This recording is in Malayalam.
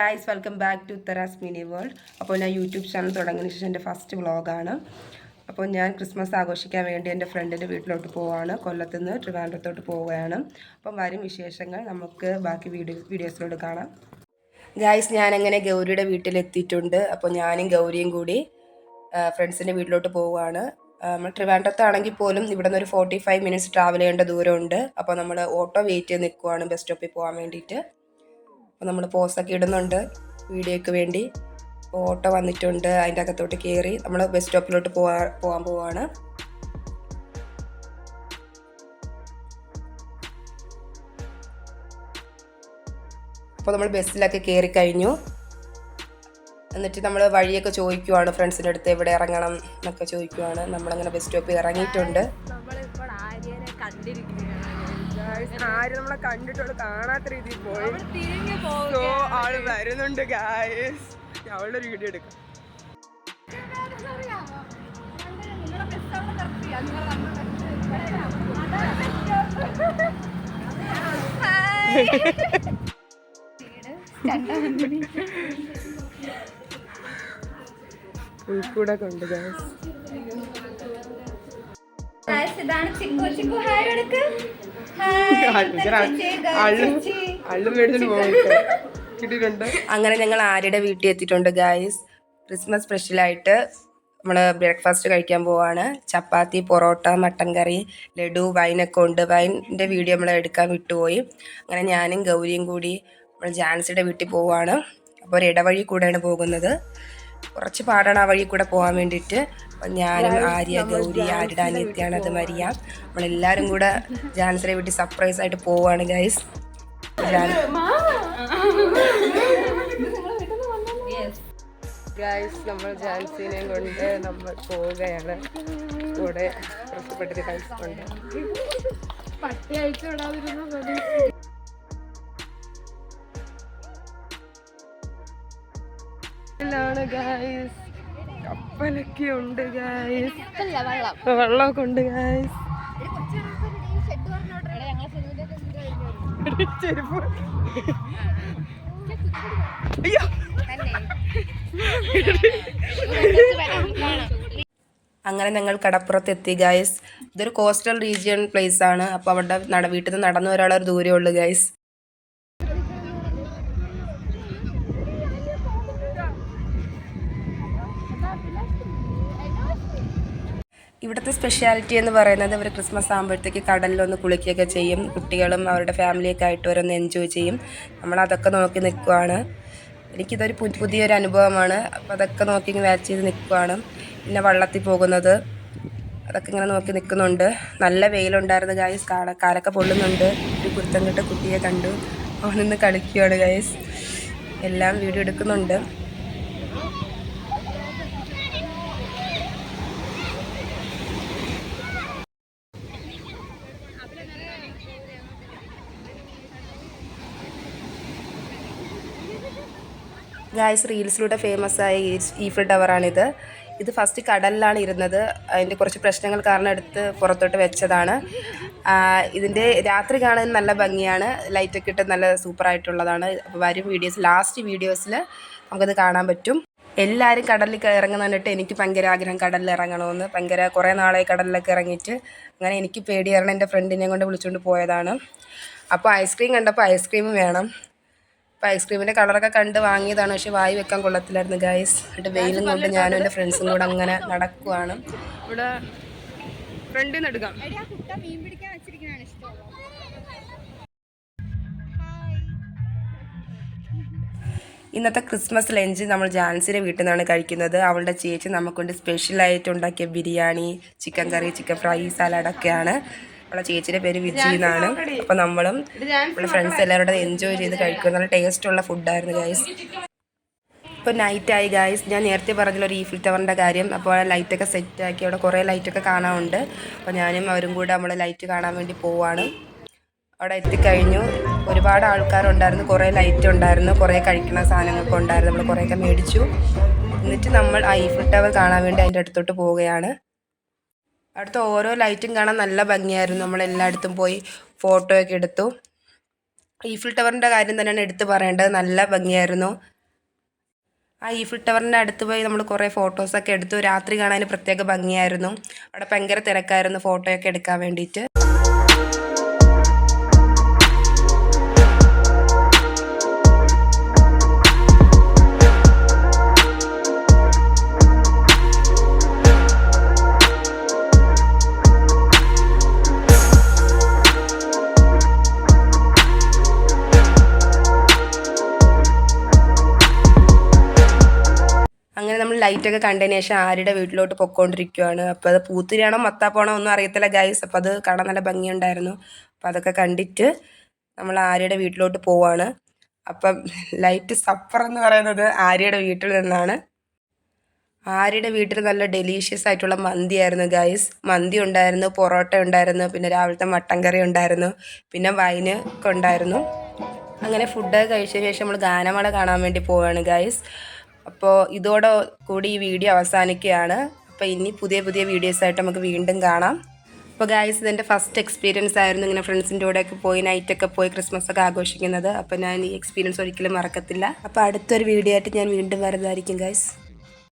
Guys welcome back to Uttara's mini world. അപ്പോൾ ഞാൻ യൂട്യൂബ് ചാനൽ തുടങ്ങിയതിന് ശേഷം എൻ്റെ ഫസ്റ്റ് വ്ളോഗാണ്. അപ്പോൾ ഞാൻ ക്രിസ്മസ് ആഘോഷിക്കാൻ വേണ്ടി എൻ്റെ ഫ്രണ്ടിൻ്റെ വീട്ടിലോട്ട് പോവുകയാണ്. കൊല്ലത്ത് നിന്ന് ട്രിവാൻഡ്രത്തോട്ട് പോവുകയാണ്. അപ്പം വരും വിശേഷങ്ങൾ നമുക്ക് ബാക്കി വീഡിയോസിലോട്ട് കാണാം. ഗൈസ് ഞാനങ്ങനെ ഗൗരിയുടെ വീട്ടിലെത്തിയിട്ടുണ്ട്. അപ്പോൾ ഞാനും ഗൗരിയും കൂടി ഫ്രണ്ട്സിൻ്റെ വീട്ടിലോട്ട് പോവുകയാണ്. നമ്മൾ ട്രിവാൻഡ്രത്താണെങ്കിൽ പോലും ഇവിടെ നിന്ന് ഒരു 45 മിനിറ്റ്സ് ട്രാവൽ ചെയ്യേണ്ട ദൂരമുണ്ട്. അപ്പോൾ നമ്മൾ ഓട്ടോ വെയിറ്റ് ചെയ്ത് നിൽക്കുവാണ് ബസ് സ്റ്റോപ്പിൽ പോകാൻ വേണ്ടിയിട്ട്. അപ്പോൾ നമ്മൾ പോസ്റ്റൊക്കെ ഇടുന്നുണ്ട് വീഡിയോയ്ക്ക് വേണ്ടി. ഓട്ടോ വന്നിട്ടുണ്ട്, അതിൻ്റെ അകത്തോട്ട് കയറി നമ്മൾ ബസ് സ്റ്റോപ്പിലോട്ട് പോകാൻ പോവാണ്. അപ്പോൾ നമ്മൾ ബസ്സിലൊക്കെ കയറി കഴിഞ്ഞു. എന്നിട്ട് നമ്മൾ വഴിയൊക്കെ ചോദിക്കുവാണ് ഫ്രണ്ട്സിൻ്റെ അടുത്ത് എവിടെ ഇറങ്ങണം എന്നൊക്കെ ചോദിക്കുവാണ്. നമ്മളങ്ങനെ ബസ് സ്റ്റോപ്പിൽ ഇറങ്ങിയിട്ടുണ്ട്. ആര് നമ്മളെ കണ്ടിട്ടുള്ളൂ കാണാത്ത രീതിയിൽ പോയി. സോ ആള് വരുന്നുണ്ട് ഗായ്സ്. അവളുടെ ഒരു വീഡിയോ എടുക്കാം. കൂടെ കൊണ്ട് ഗായ്സ്. അങ്ങനെ ഞങ്ങൾ ആര്യയുടെ വീട്ടിൽ എത്തിയിട്ടുണ്ട് ഗായ്സ്. ക്രിസ്മസ് സ്പെഷ്യലായിട്ട് നമ്മൾ ബ്രേക്ക്ഫാസ്റ്റ് കഴിക്കാൻ പോവാണ്. ചപ്പാത്തി, പൊറോട്ട, മട്ടൻ കറി, ലഡു, വൈനൊക്കെ ഉണ്ട്. വൈനിൻ്റെ വീഡിയോ നമ്മൾ എടുക്കാൻ വിട്ടുപോയി. അങ്ങനെ ഞാനും ഗൗരിയും കൂടി നമ്മൾ ജാൻസിയുടെ വീട്ടിൽ പോവാണ്. അപ്പോൾ ഒരു ഇടവഴി കൂടെയാണ് പോകുന്നത്. കുറച്ച് പാടാണ് ആ വഴി കൂടെ പോകാൻ വേണ്ടിയിട്ട്. അപ്പം ഞാനും ആര്യ, ഗൗരി, ആരുടെ അനിയത്തിയാണ്, അത് മരിയ, നമ്മളെല്ലാവരും കൂടെ ജാൻസിയുടെ വീട്ടിൽ സർപ്രൈസ് ആയിട്ട് പോവാണ് ഗൈസ്. ഗൈസ് നമ്മൾ ജാൻസിനെയും കൊണ്ട് നമ്മൾ പോവുകയാണ്. കൂടെ പ്രശ്നപ്പെട്ടിട്ട് കഴിച്ചുകൊണ്ട് പട്ടി അയച്ചു വിടാതിരുന്ന ഗായ്സ്. കപ്പലൊക്കെ ഉണ്ട് ഗായ്സ്, വെള്ളമൊക്കെ ഉണ്ട് ഗായ്സ്. അങ്ങനെ ഞങ്ങൾ കടപ്പുറത്ത് എത്തി ഗായ്സ്. ഇതൊരു കോസ്റ്റൽ റീജിയൻ പ്ലേസ് ആണ്. അപ്പോൾ അവിടെ വീട്ടിൽ നിന്ന് നടന്നു വരാനുള്ള ദൂരമേ ഉള്ളൂ ഗായ്സ്. ഇവിടുത്തെ സ്പെഷ്യാലിറ്റി എന്ന് പറയുന്നത് ഇവർ ക്രിസ്മസ് ആകുമ്പോഴത്തേക്ക് കടലിലൊന്ന് കുളിക്കുകയൊക്കെ ചെയ്യും. കുട്ടികളും അവരുടെ ഫാമിലിയൊക്കെ ആയിട്ട് ഓരോന്ന് എൻജോയ് ചെയ്യും. നമ്മളതൊക്കെ നോക്കി നിൽക്കുവാണ്. എനിക്കിതൊരു പുതിയൊരു അനുഭവമാണ്. അപ്പോൾ അതൊക്കെ നോക്കി വാച്ച് ചെയ്ത് നിൽക്കുവാണ്. പിന്നെ വള്ളത്തിൽ പോകുന്നത് അതൊക്കെ ഇങ്ങനെ നോക്കി നിൽക്കുന്നുണ്ട്. നല്ല വെയിലുണ്ടായിരുന്നു ഗായ്സ്. കാലൊക്കെ പൊള്ളുന്നുണ്ട്. ഒരു കുരുത്തം കെട്ട കുട്ടിയെ കണ്ടു, അവനൊന്ന് കളിക്കുകയാണ് ഗായ്സ്. എല്ലാം വീഡിയോ എടുക്കുന്നുണ്ട്. ഗായ്സ് റീൽസിലൂടെ ഫേമസ് ആയ ഈഫിൾ ടവറാണിത്. ഇത് ഫസ്റ്റ് കടലിലാണ് ഇരുന്നത്. അതിൻ്റെ കുറച്ച് പ്രശ്നങ്ങൾ കാരണം എടുത്ത് പുറത്തോട്ട് വെച്ചതാണ്. ഇതിൻ്റെ രാത്രി കാണാൻ നല്ല ഭംഗിയാണ്. ലൈറ്റൊക്കെ ഇട്ട് നല്ല സൂപ്പറായിട്ടുള്ളതാണ്. അപ്പോൾ വരും ലാസ്റ്റ് വീഡിയോസിൽ നമുക്കത് കാണാൻ പറ്റും. എല്ലാവരും കടലിൽ ഇറങ്ങുന്ന കണ്ടിട്ട് എനിക്ക് ഭയങ്കര ആഗ്രഹം കടലിൽ ഇറങ്ങണമെന്ന്. കുറേ നാളായി കടലിലൊക്കെ ഇറങ്ങിയിട്ട്. അങ്ങനെ എനിക്ക് പേടിയായിരുന്നു. എൻ്റെ ഫ്രണ്ടിനെ കൊണ്ട് വിളിച്ചുകൊണ്ട് പോയതാണ്. അപ്പോൾ ഐസ്ക്രീം കണ്ടപ്പോൾ ഐസ്ക്രീം വേണം. അപ്പോൾ ഐസ്ക്രീമിൻ്റെ കളറൊക്കെ കണ്ട് വാങ്ങിയതാണ്. പക്ഷെ വായി വെക്കാൻ കൊള്ളത്തില്ലായിരുന്നു ഗായ്സ്. എന്നിട്ട് വെയിലും കൊണ്ട് ഞാനും എൻ്റെ ഫ്രണ്ട്സും കൂടെ അങ്ങനെ നടക്കുവാണ്. ഇവിടെ ഫ്രണ്ടിൽ നിന്ന് എടുക്കാം. ഇന്നത്തെ ക്രിസ്മസ് ലഞ്ച് നമ്മൾ ജാൻസിയുടെ വീട്ടിൽ നിന്നാണ് കഴിക്കുന്നത്. അവളുടെ ചേച്ചി നമുക്കൊണ്ട് സ്പെഷ്യലായിട്ട് ഉണ്ടാക്കിയ ബിരിയാണി, ചിക്കൻ കറി, ചിക്കൻ ഫ്രൈ, സലാഡൊക്കെയാണ്. നമ്മളെ ചേച്ചിയുടെ പേര് വിജി എന്നാണ്. അപ്പോൾ നമ്മളും നമ്മുടെ ഫ്രണ്ട്സ് എല്ലാവരും എൻജോയ് ചെയ്ത് കഴിക്കും. നല്ല ടേസ്റ്റുള്ള ഫുഡായിരുന്നു ഗായ്സ്. ഇപ്പോൾ നൈറ്റായി ഗായ്സ്. ഞാൻ നേരത്തെ പറഞ്ഞൊരു ഈഫിൾ ടവറിൻ്റെ കാര്യം. അപ്പോൾ ലൈറ്റൊക്കെ സെറ്റാക്കി അവിടെ കുറേ ലൈറ്റൊക്കെ കാണാനുണ്ട്. അപ്പോൾ ഞാനും അവരും കൂടെ നമ്മൾ ലൈറ്റ് കാണാൻ വേണ്ടി പോവാണ്. അവിടെ എത്തിക്കഴിഞ്ഞു. ഒരുപാട് ആൾക്കാരുണ്ടായിരുന്നു, കുറേ ലൈറ്റ് ഉണ്ടായിരുന്നു, കുറേ കഴിക്കുന്ന സാധനങ്ങളൊക്കെ ഉണ്ടായിരുന്നു. നമ്മൾ കുറേയൊക്കെ മേടിച്ചു. എന്നിട്ട് നമ്മൾ ഈഫിൾ ടവർ കാണാൻ വേണ്ടി അതിൻ്റെ അടുത്തോട്ട് പോവുകയാണ്. അവിടുത്തെ ഓരോ ലൈറ്റും കാണാൻ നല്ല ഭംഗിയായിരുന്നു. നമ്മളെല്ലായിടത്തും പോയി ഫോട്ടോ ഒക്കെ എടുത്തു. ഈഫിൾ ടവറിൻ്റെ കാര്യം തന്നെയാണ് എടുത്തു പറയേണ്ടത്. നല്ല ഭംഗിയായിരുന്നു. ആ ഈഫിൽ ടവറിൻ്റെ അടുത്ത് പോയി നമ്മൾ കുറേ ഫോട്ടോസൊക്കെ എടുത്തു. രാത്രി കാണാൻ പ്രത്യേക ഭംഗിയായിരുന്നു. അവിടെ ഭയങ്കര തിരക്കായിരുന്നു ഫോട്ടോയൊക്കെ എടുക്കാൻ വേണ്ടിയിട്ട്. അങ്ങനെ നമ്മൾ ലൈറ്റൊക്കെ കണ്ടതിന് ശേഷം ആര്യയുടെ വീട്ടിലോട്ട് പൊയ്ക്കൊണ്ടിരിക്കുകയാണ്. അപ്പോൾ അത് പൂത്തിരിയാണോ മത്താപ്പാണോ ഒന്നും അറിയത്തില്ല ഗൈസ്. അപ്പോൾ അത് കാണാൻ നല്ല ഭംഗിയുണ്ടായിരുന്നു. അപ്പോൾ അതൊക്കെ കണ്ടിട്ട് നമ്മൾ ആര്യയുടെ വീട്ടിലോട്ട് പോവാണ്. അപ്പം ലൈറ്റ് സപ്പർ എന്ന് പറയുന്നത് ആര്യയുടെ വീട്ടിൽ നിന്നാണ്. ആര്യയുടെ വീട്ടിൽ നല്ല ഡെലീഷ്യസ് ആയിട്ടുള്ള മന്തിയായിരുന്നു ഗൈസ്. മന്തി ഉണ്ടായിരുന്നു, പൊറോട്ട ഉണ്ടായിരുന്നു, പിന്നെ രാവിലത്തെ മട്ടൻ കറി ഉണ്ടായിരുന്നു, പിന്നെ വൈന് ഒക്കെ ഉണ്ടായിരുന്നു. അങ്ങനെ ഫുഡ് കഴിച്ചതിന് ശേഷം നമ്മൾ ഗാനമേള കാണാൻ വേണ്ടി പോവുകയാണ് ഗൈസ്. അപ്പോൾ ഇതോടെ കൂടി ഈ വീഡിയോ അവസാനിക്കുകയാണ്. അപ്പോൾ ഇനി പുതിയ പുതിയ വീഡിയോസായിട്ട് നമുക്ക് വീണ്ടും കാണാം. അപ്പോൾ ഗൈസ്, ഇതെൻ്റെ ഫസ്റ്റ് എക്സ്പീരിയൻസ് ആയിരുന്നു ഇങ്ങനെ ഫ്രണ്ട്സിൻ്റെ കൂടെയൊക്കെ പോയി നൈറ്റൊക്കെ പോയി ക്രിസ്മസ് ഒക്കെ ആഘോഷിക്കുന്നത്. അപ്പോൾ ഞാൻ ഈ എക്സ്പീരിയൻസ് ഒരിക്കലും മറക്കത്തില്ല. അപ്പോൾ അടുത്തൊരു വീഡിയോ ആയിട്ട് ഞാൻ വീണ്ടും വരുന്നതായിരിക്കും ഗൈസ്.